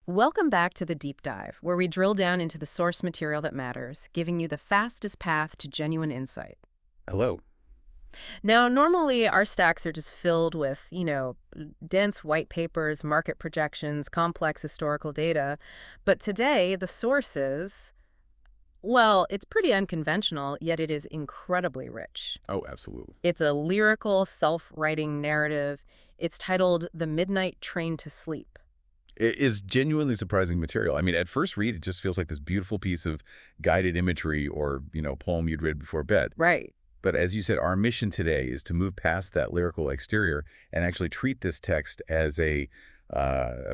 Welcome back to the deep dive, where we drill down into the source material that matters, giving you the fastest path to genuine insight. Hello. Now, normally our stacks are just filled with, dense white papers, market projections, complex historical data. But today, the sources, well, it's pretty unconventional, yet it is incredibly rich. Oh, absolutely. It's a lyrical, self-writing narrative. It's titled The Midnight Train to Sleep. It is genuinely surprising material. I mean, at first read, it just feels like this beautiful piece of guided imagery or, poem you'd read before bed. Right. But as you said, our mission today is to move past that lyrical exterior and actually treat this text as a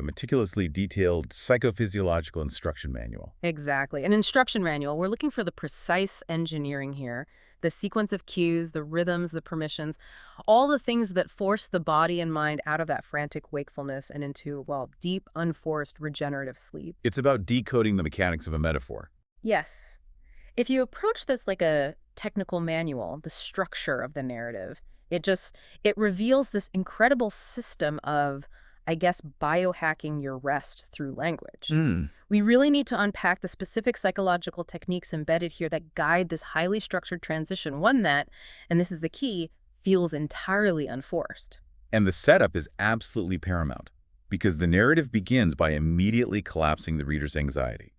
meticulously detailed psychophysiological instruction manual. Exactly. An instruction manual. We're looking for the precise engineering here, the sequence of cues, the rhythms, the permissions, all the things that force the body and mind out of that frantic wakefulness and into, well, deep, unforced, regenerative sleep. It's about decoding the mechanics of a metaphor. Yes. If you approach this like a technical manual, the structure of the narrative, it reveals this incredible system of, I guess, biohacking your rest through language. We really need to unpack the specific psychological techniques embedded here that guide this highly structured transition, one that, and this is the key, feels entirely unforced. And the setup is absolutely paramount because the narrative begins by immediately collapsing the reader's anxiety.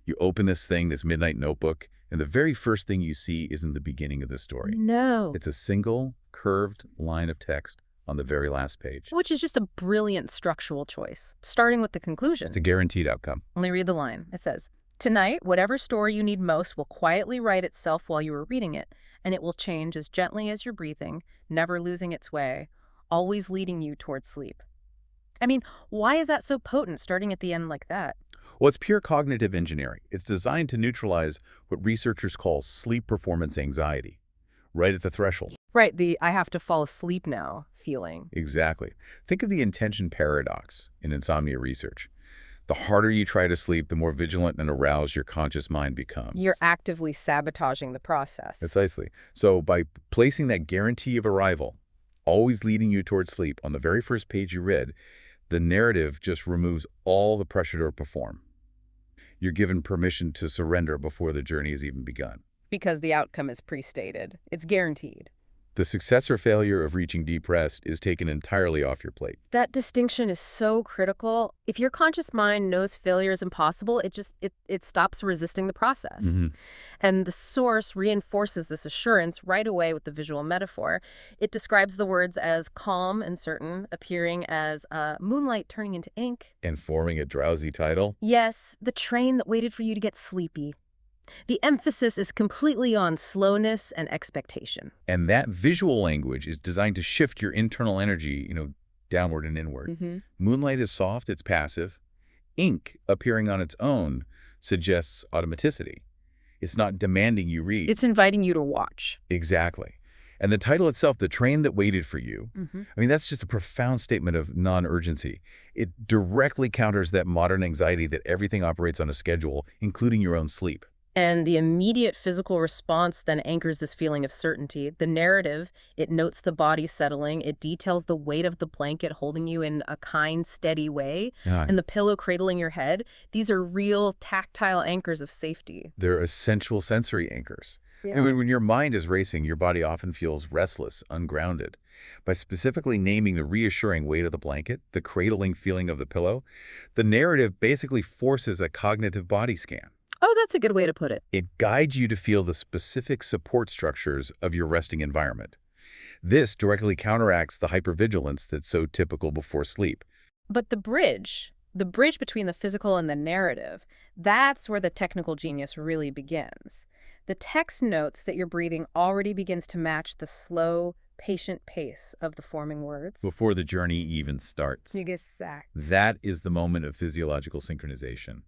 You open this midnight notebook, and the very first thing you see isn't the beginning of the story. No. It's a single, curved line of text on the very last page. Which is just a brilliant structural choice, starting with the conclusion. It's a guaranteed outcome. Let me read the line. It says, "Tonight, whatever story you need most will quietly write itself while you are reading it, and it will change as gently as you're breathing, never losing its way, always leading you towards sleep." I mean, why is that so potent, starting at the end like that? Well, it's pure cognitive engineering. It's designed to neutralize what researchers call sleep performance anxiety, right at the threshold. Right, the "I have to fall asleep now" feeling. Exactly. Think of the intention paradox in insomnia research. The harder you try to sleep, the more vigilant and aroused your conscious mind becomes. You're actively sabotaging the process. Precisely. So by placing that guarantee of arrival, always leading you towards sleep, on the very first page you read, the narrative just removes all the pressure to perform. You're given permission to surrender before the journey has even begun. Because the outcome is pre-stated. It's guaranteed. The success or failure of reaching deep rest is taken entirely off your plate. That distinction is so critical. If your conscious mind knows failure is impossible, it stops resisting the process. And the source reinforces this assurance right away with the visual metaphor. It describes the words as calm and certain, appearing as moonlight turning into ink. And forming a drowsy title? Yes, the train that waited for you to get sleepy. The emphasis is completely on slowness and expectation. And that visual language is designed to shift your internal energy, downward and inward. Moonlight is soft, it's passive. Ink, appearing on its own, suggests automaticity. It's not demanding you read. It's inviting you to watch. Exactly. And the title itself, The Train That Waited for You, I mean, that's just a profound statement of non-urgency. It directly counters that modern anxiety that everything operates on a schedule, including your own sleep. And the immediate physical response then anchors this feeling of certainty. The narrative, it notes the body settling. It details the weight of the blanket holding you in a kind, steady way. And the pillow cradling your head. These are real tactile anchors of safety. They're essential sensory anchors. Yeah. And when your mind is racing, your body often feels restless, ungrounded. By specifically naming the reassuring weight of the blanket, the cradling feeling of the pillow, the narrative basically forces a cognitive body scan. Oh, that's a good way to put it. It guides you to feel the specific support structures of your resting environment. This directly counteracts the hypervigilance that's so typical before sleep. But the bridge between the physical and the narrative, that's where the technical genius really begins. The text notes that your breathing already begins to match the slow, patient pace of the forming words. Before the journey even starts. Exactly. That is the moment of physiological synchronization.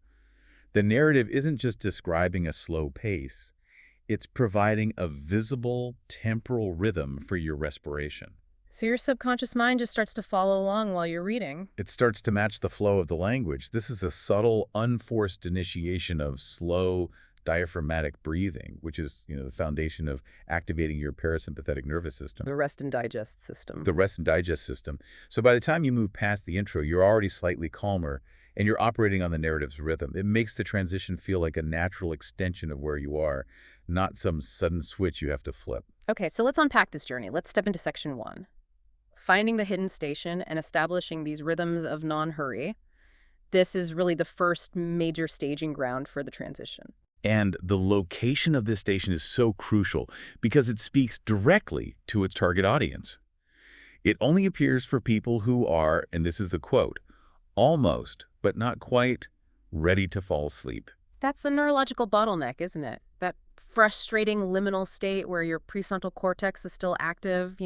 The narrative isn't just describing a slow pace. It's providing a visible temporal rhythm for your respiration. So your subconscious mind just starts to follow along while you're reading. It starts to match the flow of the language. This is a subtle, unforced initiation of slow, diaphragmatic breathing, which is, the foundation of activating your parasympathetic nervous system. The rest and digest system. The rest and digest system. So by the time you move past the intro, you're already slightly calmer And you're operating on the narrative's rhythm. It makes the transition feel like a natural extension of where you are, not some sudden switch you have to flip. Okay, so let's unpack this journey. Let's step into section 1. Finding the hidden station and establishing these rhythms of non-hurry. This is really the first major staging ground for the transition. And the location of this station is so crucial because it speaks directly to its target audience. It only appears for people who are, and this is the quote, almost, but not quite, ready to fall asleep. That's the neurological bottleneck, isn't it? That frustrating liminal state where your prefrontal cortex is still active,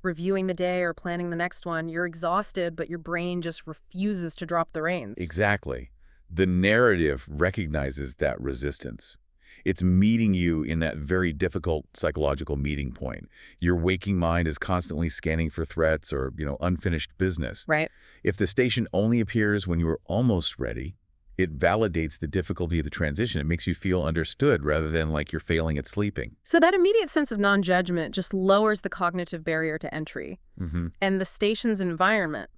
reviewing the day or planning the next one. You're exhausted, but your brain just refuses to drop the reins. Exactly. The narrative recognizes that resistance. It's meeting you in that very difficult psychological meeting point. Your waking mind is constantly scanning for threats or, unfinished business. Right. If the station only appears when you are almost ready, it validates the difficulty of the transition. It makes you feel understood rather than like you're failing at sleeping. So that immediate sense of non-judgment just lowers the cognitive barrier to entry. Mm-hmm. And the station's environment,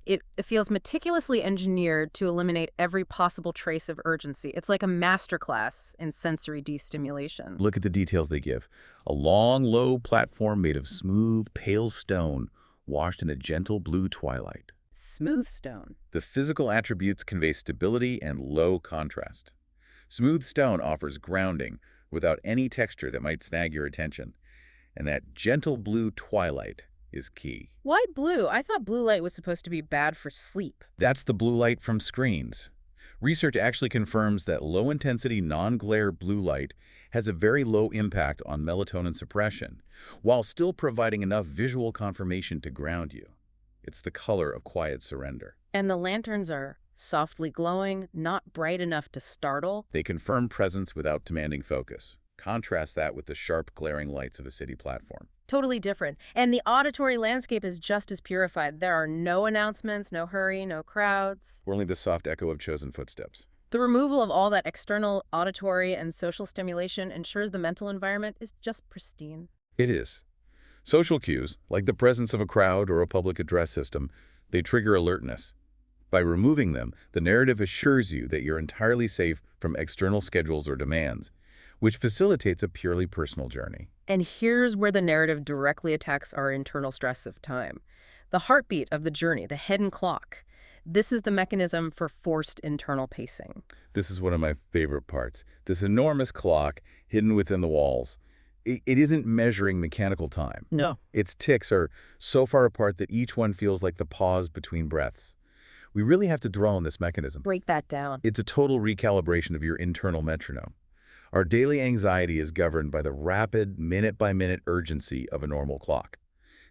it feels meticulously engineered to eliminate every possible trace of urgency. It's like a masterclass in sensory destimulation. Look at the details they give. A long, low platform made of smooth, pale stone, washed in a gentle blue twilight. Smooth stone. The physical attributes convey stability and low contrast. Smooth stone offers grounding without any texture that might snag your attention. And that gentle blue twilight is key. Why blue? I thought blue light was supposed to be bad for sleep. That's the blue light from screens. Research actually confirms that low-intensity, non-glare blue light has a very low impact on melatonin suppression, while still providing enough visual confirmation to ground you. It's the color of quiet surrender. And the lanterns are softly glowing, not bright enough to startle. They confirm presence without demanding focus. Contrast that with the sharp, glaring lights of a city platform. Totally different. And the auditory landscape is just as purified. There are no announcements, no hurry, no crowds. Only the soft echo of chosen footsteps. The removal of all that external auditory and social stimulation ensures the mental environment is just pristine. It is. Social cues, like the presence of a crowd or a public address system, they trigger alertness. By removing them, the narrative assures you that you're entirely safe from external schedules or demands, which facilitates a purely personal journey. And here's where the narrative directly attacks our internal stress of time. The heartbeat of the journey, the hidden clock. This is the mechanism for forced internal pacing. This is one of my favorite parts. This enormous clock hidden within the walls. It isn't measuring mechanical time. No. Its ticks are so far apart that each one feels like the pause between breaths. We really have to dwell on this mechanism. Break that down. It's a total recalibration of your internal metronome. Our daily anxiety is governed by the rapid, minute-by-minute urgency of a normal clock.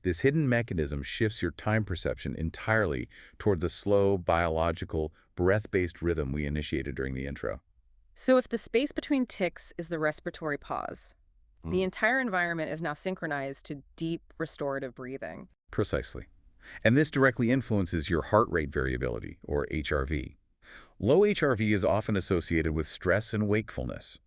This hidden mechanism shifts your time perception entirely toward the slow, biological, breath-based rhythm we initiated during the intro. So if the space between ticks is the respiratory pause, the entire environment is now synchronized to deep, restorative breathing. Precisely. And this directly influences your heart rate variability, or HRV. Low HRV is often associated with stress and wakefulness.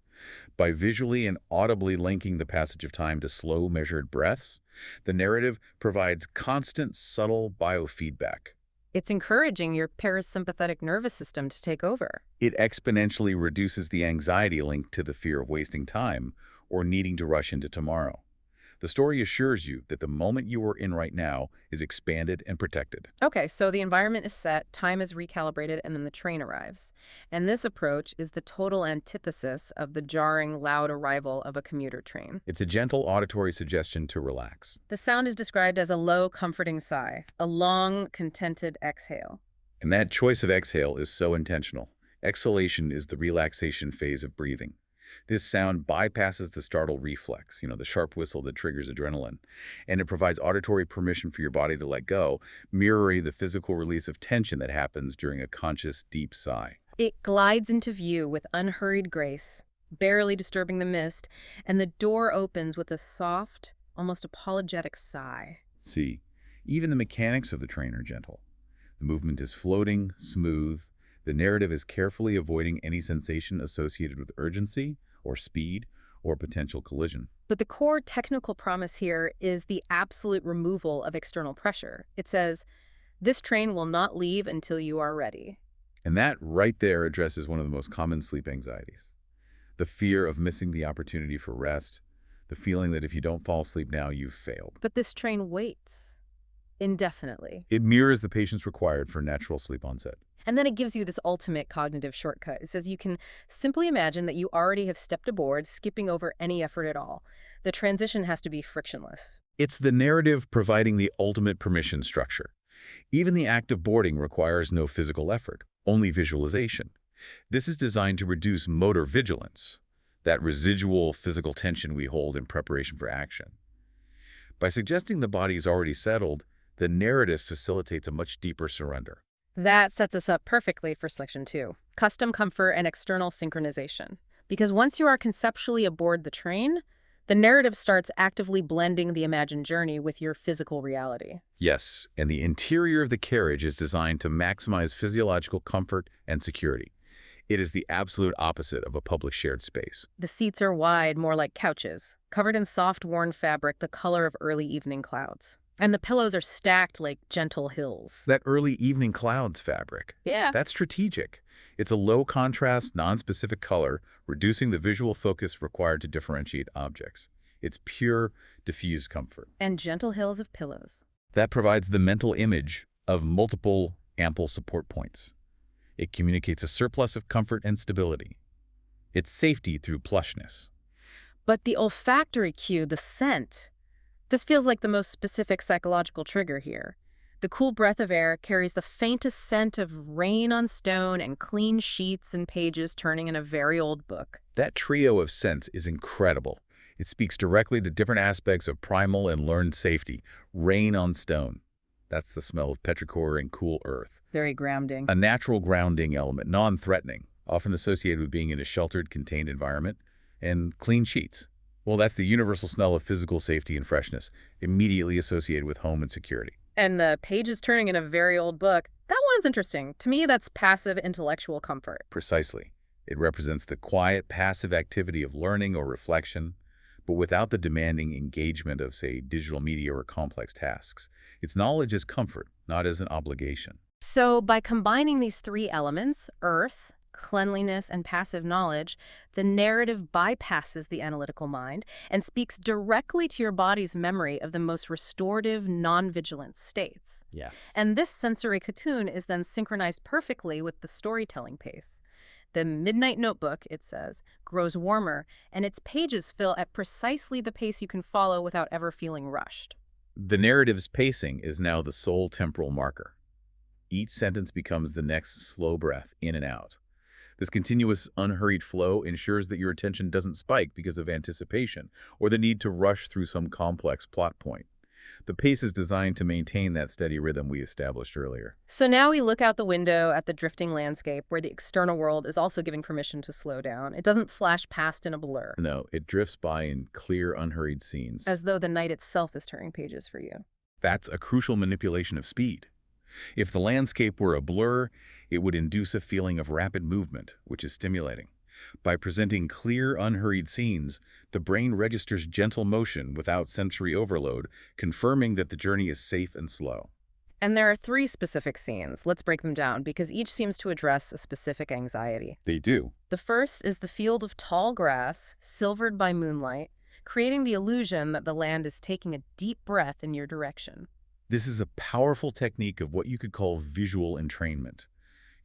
By visually and audibly linking the passage of time to slow, measured breaths, the narrative provides constant, subtle biofeedback. It's encouraging your parasympathetic nervous system to take over. It exponentially reduces the anxiety linked to the fear of wasting time or needing to rush into tomorrow. The story assures you that the moment you are in right now is expanded and protected. Okay, so the environment is set, time is recalibrated, and then the train arrives. And this approach is the total antithesis of the jarring, loud arrival of a commuter train. It's a gentle auditory suggestion to relax. The sound is described as a low, comforting sigh, a long, contented exhale. And that choice of exhale is so intentional. Exhalation is the relaxation phase of breathing. This sound bypasses the startle reflex, the sharp whistle that triggers adrenaline, and it provides auditory permission for your body to let go, mirroring the physical release of tension that happens during a conscious, deep sigh. It glides into view with unhurried grace, barely disturbing the mist, and the door opens with a soft, almost apologetic sigh. See, even the mechanics of the train are gentle. The movement is floating, smooth. The narrative is carefully avoiding any sensation associated with urgency or speed or potential collision. But the core technical promise here is the absolute removal of external pressure. It says, this train will not leave until you are ready. And that right there addresses one of the most common sleep anxieties. The fear of missing the opportunity for rest, the feeling that if you don't fall asleep now, you've failed. But this train waits indefinitely. It mirrors the patience required for natural sleep onset. And then it gives you this ultimate cognitive shortcut. It says you can simply imagine that you already have stepped aboard, skipping over any effort at all. The transition has to be frictionless. It's the narrative providing the ultimate permission structure. Even the act of boarding requires no physical effort, only visualization. This is designed to reduce motor vigilance, that residual physical tension we hold in preparation for action. By suggesting the body is already settled, the narrative facilitates a much deeper surrender. That sets us up perfectly for Section 2, custom comfort and external synchronization. Because once you are conceptually aboard the train, the narrative starts actively blending the imagined journey with your physical reality. Yes, and the interior of the carriage is designed to maximize physiological comfort and security. It is the absolute opposite of a public shared space. The seats are wide, more like couches, covered in soft, worn fabric the color of early evening clouds. And the pillows are stacked like gentle hills. That early evening clouds fabric. Yeah. That's strategic. It's a low-contrast, non-specific color, reducing the visual focus required to differentiate objects. It's pure, diffused comfort. And gentle hills of pillows. That provides the mental image of multiple, ample support points. It communicates a surplus of comfort and stability. It's safety through plushness. But the olfactory cue, the scent, this feels like the most specific psychological trigger here. The cool breath of air carries the faintest scent of rain on stone and clean sheets and pages turning in a very old book. That trio of scents is incredible. It speaks directly to different aspects of primal and learned safety. Rain on stone. That's the smell of petrichor and cool earth. Very grounding. A natural grounding element, non-threatening, often associated with being in a sheltered, contained environment. And clean sheets. Well, that's the universal smell of physical safety and freshness, immediately associated with home and security. And the pages turning in a very old book, that one's interesting. To me, that's passive intellectual comfort. Precisely. It represents the quiet, passive activity of learning or reflection, but without the demanding engagement of, say, digital media or complex tasks. Its knowledge as comfort, not as an obligation. So by combining these three elements, earth, cleanliness, and passive knowledge, the narrative bypasses the analytical mind and speaks directly to your body's memory of the most restorative, non-vigilant states. Yes. And this sensory cocoon is then synchronized perfectly with the storytelling pace. The midnight notebook, it says, grows warmer, and its pages fill at precisely the pace you can follow without ever feeling rushed. The narrative's pacing is now the sole temporal marker. Each sentence becomes the next slow breath in and out. This continuous, unhurried flow ensures that your attention doesn't spike because of anticipation or the need to rush through some complex plot point. The pace is designed to maintain that steady rhythm we established earlier. So now we look out the window at the drifting landscape where the external world is also giving permission to slow down. It doesn't flash past in a blur. No, it drifts by in clear, unhurried scenes. As though the night itself is turning pages for you. That's a crucial manipulation of speed. If the landscape were a blur, it would induce a feeling of rapid movement, which is stimulating. By presenting clear, unhurried scenes, the brain registers gentle motion without sensory overload, confirming that the journey is safe and slow. And there are three specific scenes. Let's break them down, because each seems to address a specific anxiety. They do. The first is the field of tall grass, silvered by moonlight, creating the illusion that the land is taking a deep breath in your direction. This is a powerful technique of what you could call visual entrainment.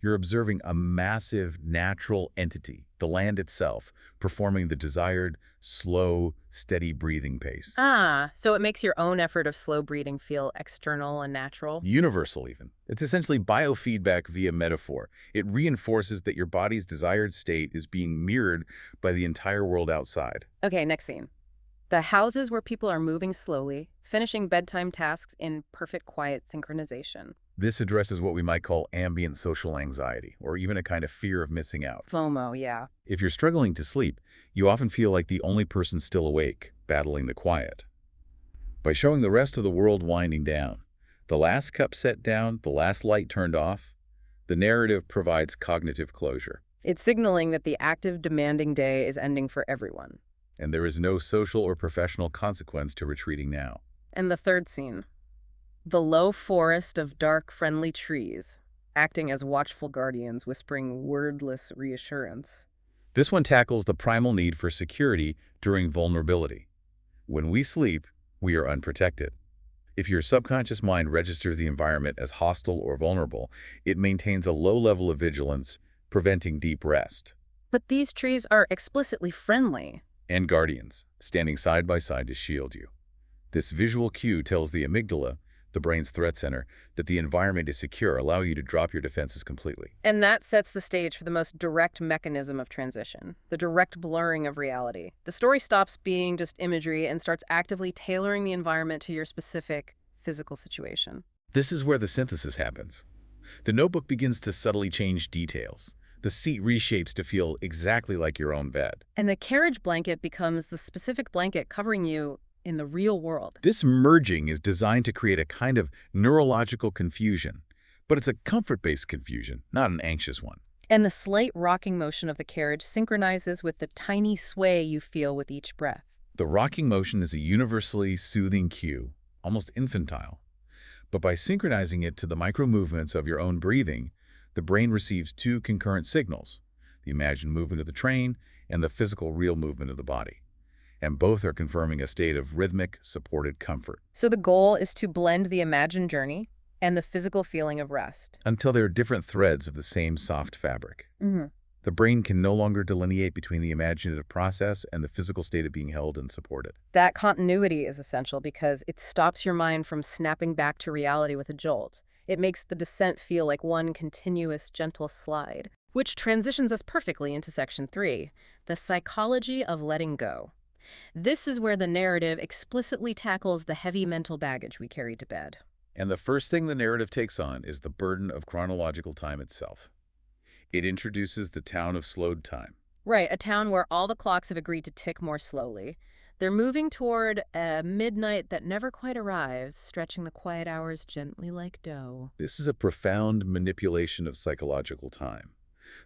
You're observing a massive natural entity, the land itself, performing the desired, slow, steady breathing pace. Ah, so it makes your own effort of slow breathing feel external and natural? Universal, even. It's essentially biofeedback via metaphor. It reinforces that your body's desired state is being mirrored by the entire world outside. Okay, next scene. The houses where people are moving slowly, finishing bedtime tasks in perfect quiet synchronization. This addresses what we might call ambient social anxiety, or even a kind of fear of missing out. FOMO, yeah. If you're struggling to sleep, you often feel like the only person still awake, battling the quiet. By showing the rest of the world winding down, the last cup set down, the last light turned off, the narrative provides cognitive closure. It's signaling that the active, demanding day is ending for everyone. And there is no social or professional consequence to retreating now. And the third scene. The low forest of dark, friendly trees. acting as watchful guardians, whispering wordless reassurance. This one tackles the primal need for security during vulnerability. When we sleep, we are unprotected. If your subconscious mind registers the environment as hostile or vulnerable, it maintains a low level of vigilance, preventing deep rest. But these trees are explicitly friendly. And guardians, standing side by side to shield you. This visual cue tells the amygdala, the brain's threat center, that the environment is secure, allowing you to drop your defenses completely. And that sets the stage for the most direct mechanism of transition, the direct blurring of reality. The story stops being just imagery and starts actively tailoring the environment to your specific physical situation. This is where the synthesis happens. The notebook begins to subtly change details. The seat reshapes to feel exactly like your own bed. And the carriage blanket becomes the specific blanket covering you in the real world. This merging is designed to create a kind of neurological confusion, but it's a comfort-based confusion, not an anxious one. And the slight rocking motion of the carriage synchronizes with the tiny sway you feel with each breath. The rocking motion is a universally soothing cue, almost infantile. But by synchronizing it to the micro-movements of your own breathing, the brain receives two concurrent signals, the imagined movement of the train and the physical real movement of the body. And both are confirming a state of rhythmic, supported comfort. So the goal is to blend the imagined journey and the physical feeling of rest. Until there are different threads of the same soft fabric. Mm-hmm. The brain can no longer delineate between the imaginative process and the physical state of being held and supported. That continuity is essential because it stops your mind from snapping back to reality with a jolt. It makes the descent feel like one continuous, gentle slide, which transitions us perfectly into Section 3, the psychology of letting go. This is where the narrative explicitly tackles the heavy mental baggage we carry to bed. And the first thing the narrative takes on is the burden of chronological time itself. It introduces the town of slowed time. Right, a town where all the clocks have agreed to tick more slowly. They're moving toward a midnight that never quite arrives, stretching the quiet hours gently like dough. This is a profound manipulation of psychological time.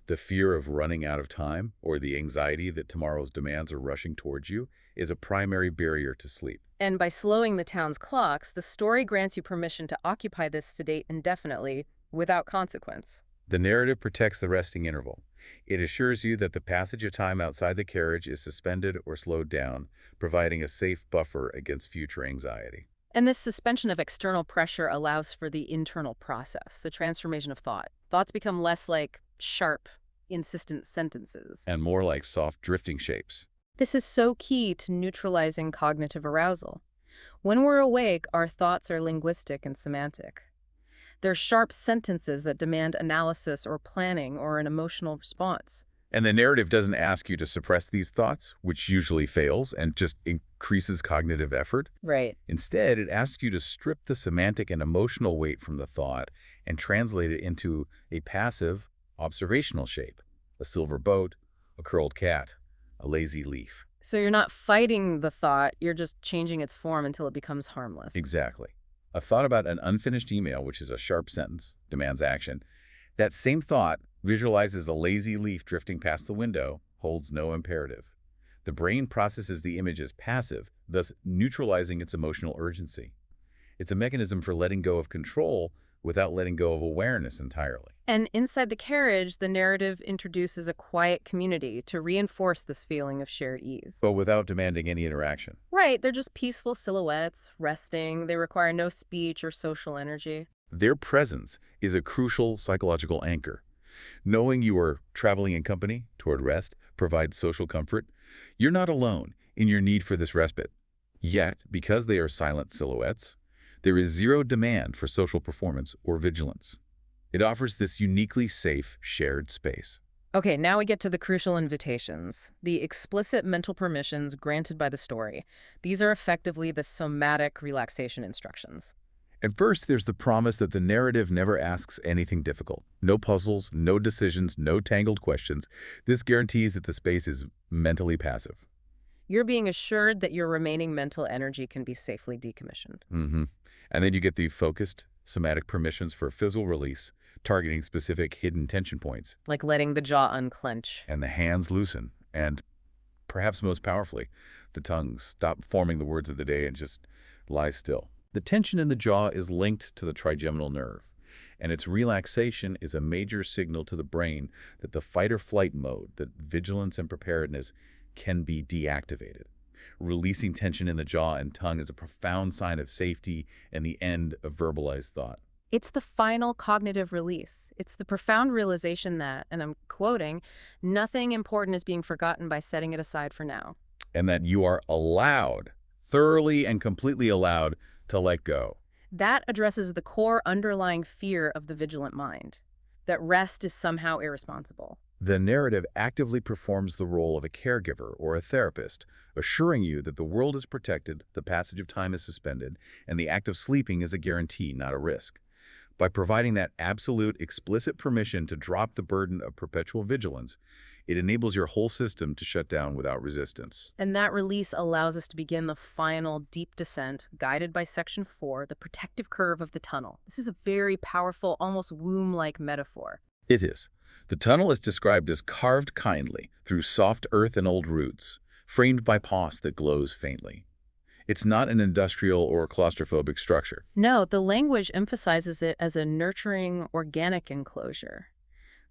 The fear of running out of time, or the anxiety that tomorrow's demands are rushing towards you, is a primary barrier to sleep. And by slowing the town's clocks, the story grants you permission to occupy this state indefinitely, without consequence. The narrative protects the resting interval. It assures you that the passage of time outside the carriage is suspended or slowed down, providing a safe buffer against future anxiety. And this suspension of external pressure allows for the internal process, the transformation of thought. Thoughts become less like sharp, insistent sentences. And more like soft drifting shapes. This is so key to neutralizing cognitive arousal. When we're awake, our thoughts are linguistic and semantic. They're sharp sentences that demand analysis or planning or an emotional response. And the narrative doesn't ask you to suppress these thoughts, which usually fails and just increases cognitive effort. Right. Instead, it asks you to strip the semantic and emotional weight from the thought and translate it into a passive, observational shape. A silver boat, a curled cat, a lazy leaf. So you're not fighting the thought, you're just changing its form until it becomes harmless. Exactly. A thought about an unfinished email, which is a sharp sentence, demands action. That same thought visualizes a lazy leaf drifting past the window, holds no imperative. The brain processes the image as passive, thus neutralizing its emotional urgency. It's a mechanism for letting go of control without letting go of awareness entirely. And inside the carriage, the narrative introduces a quiet community to reinforce this feeling of shared ease. But without demanding any interaction. Right, they're just peaceful silhouettes, resting. They require no speech or social energy. Their presence is a crucial psychological anchor. Knowing you are traveling in company toward rest provides social comfort. You're not alone in your need for this respite. Yet, because they are silent silhouettes, there is zero demand for social performance or vigilance. It offers this uniquely safe, shared space. Okay, now we get to the crucial invitations, the explicit mental permissions granted by the story. These are effectively the somatic relaxation instructions. And first, there's the promise that the narrative never asks anything difficult. No puzzles, no decisions, no tangled questions. This guarantees that the space is mentally passive. You're being assured that your remaining mental energy can be safely decommissioned. And then you get the focused, somatic permissions for physical release, targeting specific hidden tension points. Like letting the jaw unclench. And the hands loosen. And perhaps most powerfully, the tongue stop forming the words of the day and just lie still. The tension in the jaw is linked to the trigeminal nerve, and its relaxation is a major signal to the brain that the fight-or-flight mode, that vigilance and preparedness, can be deactivated. Releasing tension in the jaw and tongue is a profound sign of safety and the end of verbalized thought. It's the final cognitive release. It's the profound realization that, and I'm quoting, nothing important is being forgotten by setting it aside for now. And that you are allowed, thoroughly and completely allowed, to let go. That addresses the core underlying fear of the vigilant mind, that rest is somehow irresponsible. The narrative actively performs the role of a caregiver or a therapist, assuring you that the world is protected, the passage of time is suspended, and the act of sleeping is a guarantee, not a risk. By providing that absolute, explicit permission to drop the burden of perpetual vigilance, it enables your whole system to shut down without resistance. And that release allows us to begin the final deep descent, guided by Section 4, the protective curve of the tunnel. This is a very powerful, almost womb-like metaphor. It is. The tunnel is described as carved kindly through soft earth and old roots, framed by pos that glows faintly. It's not an industrial or claustrophobic structure. No, the language emphasizes it as a nurturing, organic enclosure,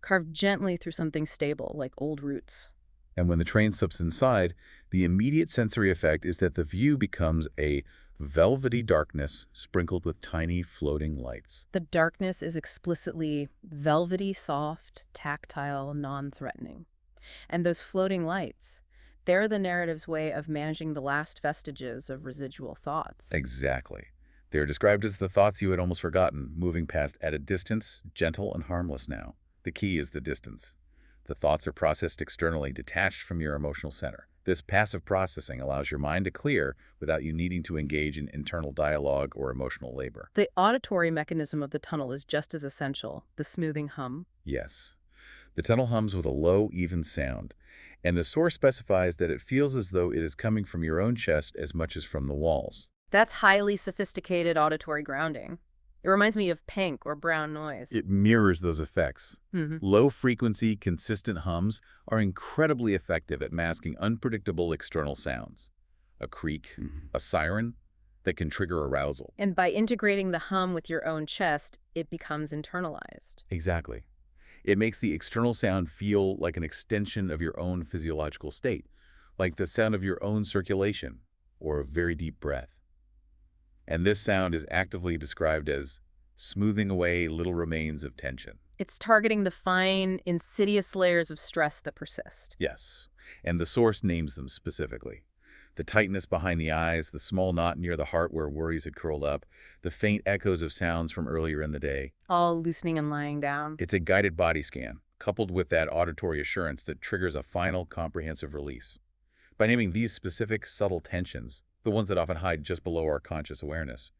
carved gently through something stable, like old roots. And when the train slips inside, the immediate sensory effect is that the view becomes a velvety darkness sprinkled with tiny floating lights. The darkness is explicitly velvety, soft, tactile, non-threatening. And those floating lights, they're the narrative's way of managing the last vestiges of residual thoughts. Exactly. They are described as the thoughts you had almost forgotten, moving past at a distance, gentle and harmless now. The key is the distance. The thoughts are processed externally, detached from your emotional center. This passive processing allows your mind to clear without you needing to engage in internal dialogue or emotional labor. The auditory mechanism of the tunnel is just as essential, the smoothing hum. Yes. The tunnel hums with a low, even sound, and the source specifies that it feels as though it is coming from your own chest as much as from the walls. That's highly sophisticated auditory grounding. It reminds me of pink or brown noise. It mirrors those effects. Low-frequency, consistent hums are incredibly effective at masking unpredictable external sounds. A creak, a siren, that can trigger arousal. And by integrating the hum with your own chest, it becomes internalized. Exactly. It makes the external sound feel like an extension of your own physiological state, like the sound of your own circulation or a very deep breath. And this sound is actively described as smoothing away little remains of tension. It's targeting the fine, insidious layers of stress that persist. Yes, and the source names them specifically. The tightness behind the eyes, the small knot near the heart where worries had curled up, the faint echoes of sounds from earlier in the day. All loosening and lying down. It's a guided body scan, coupled with that auditory assurance that triggers a final, comprehensive release. By naming these specific, subtle tensions, the ones that often hide just below our conscious awareness,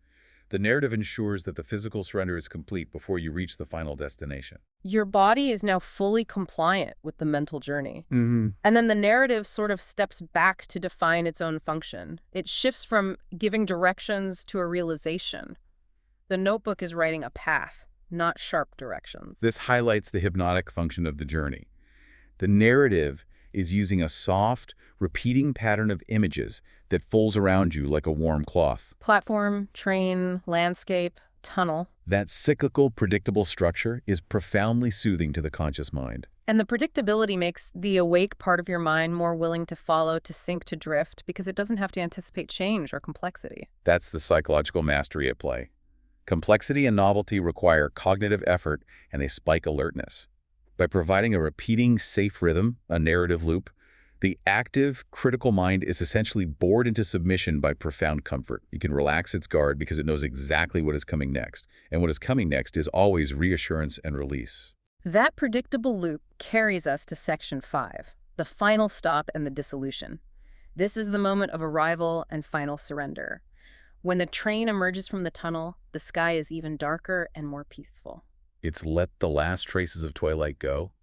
the narrative ensures that the physical surrender is complete before you reach the final destination. Your body is now fully compliant with the mental journey. And then the narrative sort of steps back to define its own function. It shifts from giving directions to a realization. The notebook is writing a path, not sharp directions. This highlights the hypnotic function of the journey. The narrative is using a soft, repeating pattern of images that folds around you like a warm cloth. Platform, train, landscape, tunnel. That cyclical, predictable structure is profoundly soothing to the conscious mind. And the predictability makes the awake part of your mind more willing to follow, to sink, to drift, because it doesn't have to anticipate change or complexity. That's the psychological mastery at play. Complexity and novelty require cognitive effort and they spike alertness. By providing a repeating, safe rhythm, a narrative loop, the active, critical mind is essentially bored into submission by profound comfort. You can relax its guard because it knows exactly what is coming next, and what is coming next is always reassurance and release. That predictable loop carries us to Section 5, the final stop and the dissolution. This is the moment of arrival and final surrender. When the train emerges from the tunnel, the sky is even darker and more peaceful. It's let the last traces of twilight go.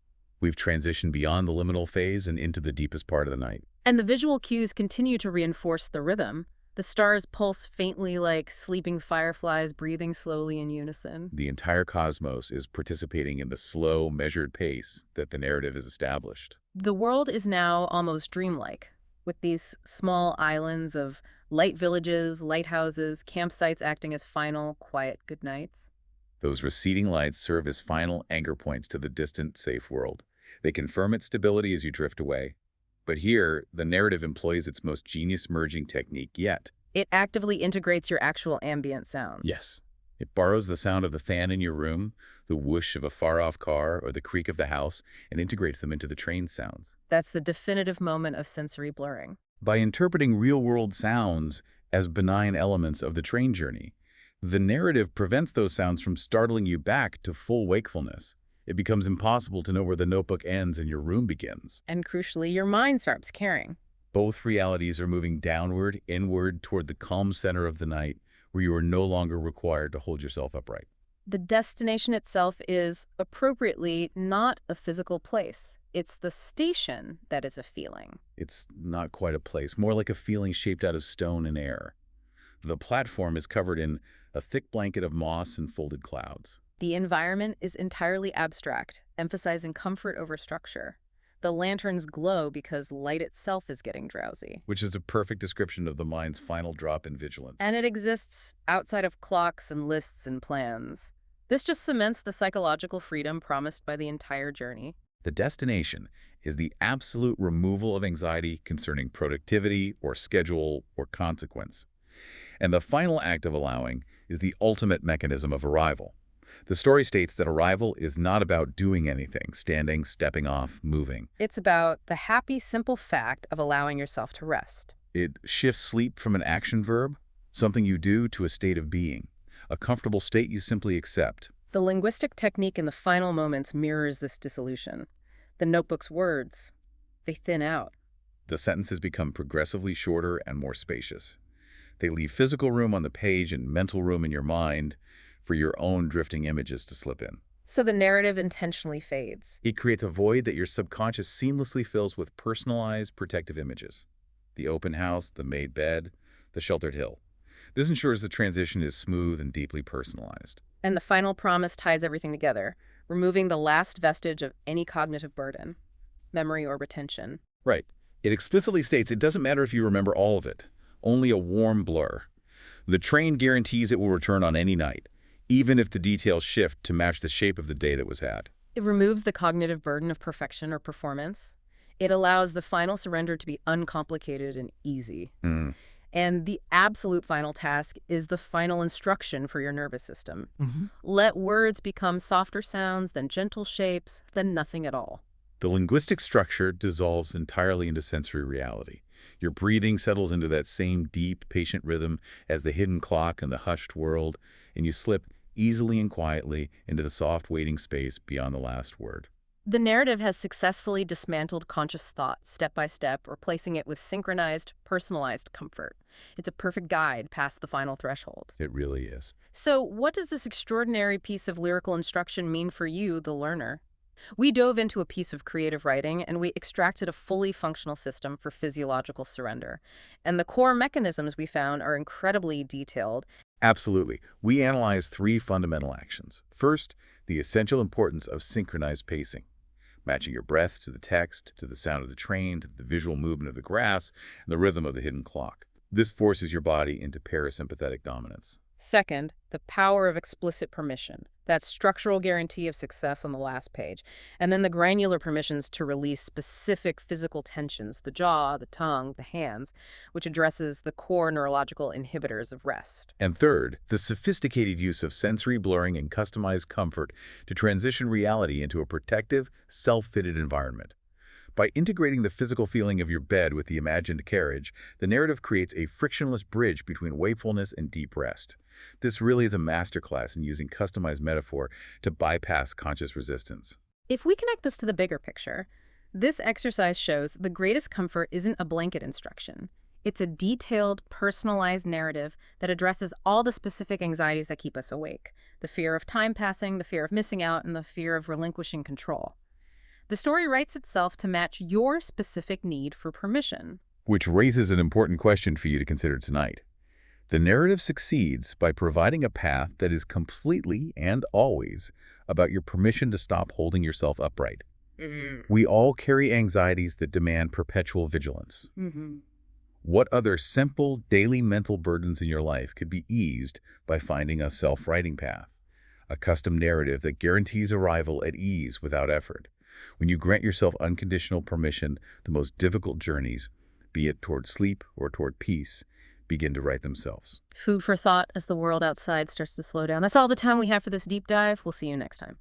We've transitioned beyond the liminal phase and into the deepest part of the night. And the visual cues continue to reinforce the rhythm. The stars pulse faintly like sleeping fireflies breathing slowly in unison. The entire cosmos is participating in the slow, measured pace that the narrative has established. The world is now almost dreamlike, with these small islands of light villages, lighthouses, campsites acting as final, quiet goodnights. Those receding lights serve as final anchor points to the distant, safe world. They confirm its stability as you drift away. But here, the narrative employs its most genius merging technique yet. It actively integrates your actual ambient sound. Yes. It borrows the sound of the fan in your room, the whoosh of a far-off car, or the creak of the house, and integrates them into the train sounds. That's the definitive moment of sensory blurring. By interpreting real-world sounds as benign elements of the train journey, the narrative prevents those sounds from startling you back to full wakefulness. It becomes impossible to know where the notebook ends and your room begins. And crucially, your mind starts caring. Both realities are moving downward, inward, toward the calm center of the night, where you are no longer required to hold yourself upright. The destination itself is, appropriately, not a physical place. It's the station that is a feeling. It's not quite a place, more like a feeling shaped out of stone and air. The platform is covered in a thick blanket of moss and folded clouds. The environment is entirely abstract, emphasizing comfort over structure. The lanterns glow because light itself is getting drowsy. Which is a perfect description of the mind's final drop in vigilance. And it exists outside of clocks and lists and plans. This just cements the psychological freedom promised by the entire journey. The destination is the absolute removal of anxiety concerning productivity or schedule or consequence. And the final act of allowing is the ultimate mechanism of arrival. The story states that arrival is not about doing anything, standing, stepping off, moving. It's about the happy, simple fact of allowing yourself to rest. It shifts sleep from an action verb, something you do, to a state of being, a comfortable state you simply accept. The linguistic technique in the final moments mirrors this dissolution. The notebook's words, they thin out. The sentences become progressively shorter and more spacious. They leave physical room on the page and mental room in your mind for your own drifting images to slip in. So the narrative intentionally fades. It creates a void that your subconscious seamlessly fills with personalized, protective images. The open house, the made bed, the sheltered hill. This ensures the transition is smooth and deeply personalized. And the final promise ties everything together, removing the last vestige of any cognitive burden, memory or retention. Right. It explicitly states it doesn't matter if you remember all of it, only a warm blur. The train guarantees it will return on any night, even if the details shift to match the shape of the day that was had. It removes the cognitive burden of perfection or performance. It allows the final surrender to be uncomplicated and easy. And the absolute final task is the final instruction for your nervous system. Let words become softer sounds, then gentle shapes, then nothing at all. The linguistic structure dissolves entirely into sensory reality. Your breathing settles into that same deep, patient rhythm as the hidden clock and the hushed world, and you slip easily and quietly into the soft waiting space beyond the last word. The narrative has successfully dismantled conscious thought step by step, replacing it with synchronized, personalized comfort. It's a perfect guide past the final threshold. It really is. So what does this extraordinary piece of lyrical instruction mean for you, the learner? We dove into a piece of creative writing, and we extracted a fully functional system for physiological surrender. And the core mechanisms we found are incredibly detailed. Absolutely. We analyzed 3 fundamental actions. First, the essential importance of synchronized pacing, matching your breath to the text, to the sound of the train, to the visual movement of the grass, and the rhythm of the hidden clock. This forces your body into parasympathetic dominance. Second, the power of explicit permission. That structural guarantee of success on the last page. And then the granular permissions to release specific physical tensions, the jaw, the tongue, the hands, which addresses the core neurological inhibitors of rest. And third, the sophisticated use of sensory blurring and customized comfort to transition reality into a protective, self-fitted environment. By integrating the physical feeling of your bed with the imagined carriage, the narrative creates a frictionless bridge between wakefulness and deep rest. This really is a masterclass in using customized metaphor to bypass conscious resistance. If we connect this to the bigger picture, this exercise shows the greatest comfort isn't a blanket instruction. It's a detailed, personalized narrative that addresses all the specific anxieties that keep us awake. The fear of time passing, the fear of missing out, and the fear of relinquishing control. The story writes itself to match your specific need for permission. Which raises an important question for you to consider tonight. The narrative succeeds by providing a path that is completely and always about your permission to stop holding yourself upright. We all carry anxieties that demand perpetual vigilance. What other simple, daily mental burdens in your life could be eased by finding a self-writing path? a custom narrative that guarantees arrival at ease without effort. When you grant yourself unconditional permission, the most difficult journeys, be it toward sleep or toward peace, begin to write themselves. Food for thought as the world outside starts to slow down. That's all the time we have for this deep dive. We'll see you next time.